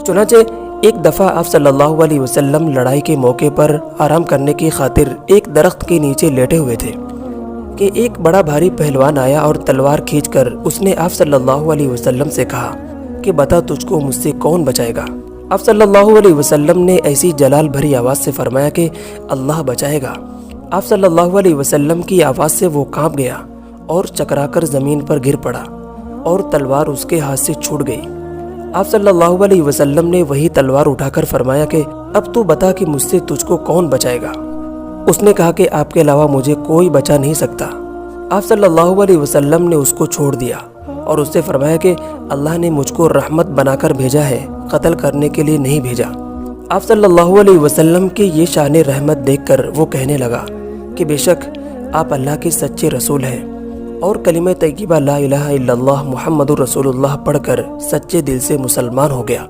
चुनांचे एक दफ़ा आप सल्लल्लाहु अलैहि वसल्लम लड़ाई के मौके पर आराम करने की खातिर एक दरख्त के नीचे लेटे हुए थे कि एक बड़ा भारी पहलवान आया और तलवार खींचकर उसने आप सल्लल्लाहु अलैहि वसल्लम से कहा कि बता तुझको मुझसे कौन बचाएगा। आप सल्लल्लाहु अलैहि वसल्लम ने ऐसी जलाल भरी आवाज़ से फरमाया कि अल्लाह बचाएगा। आप सल्लल्लाहु अलैहि वसल्लम की आवाज़ से वो कांप गया और चकराकर ज़मीन पर गिर पड़ा और तलवार उसके हाथ से छूट गई। आप सल्लल्लाहु अलैहि वसल्लम ने वही तलवार उठाकर फरमाया कि अब तू बता कि मुझसे तुझको कौन बचाएगा। उसने कहा कि आपके अलावा मुझे कोई बचा नहीं सकता। आप सल्लल्लाहु अलैहि वसल्लम ने उसको छोड़ दिया और उससे फरमाया कि अल्लाह ने मुझको रहमत बनाकर भेजा है, कत्ल करने के लिए नहीं भेजा। आप सल्लल्लाहु अलैहि वसल्लम की ये शान रहमत देखकर वो कहने लगा कि बेशक आप अल्लाह के सच्चे रसूल हैं और कलिमे तय्यबा ला इलाहा इल्लल्लाह मुहम्मदुर रसूलुल्लाह पढ़कर सच्चे दिल से मुसलमान हो गया।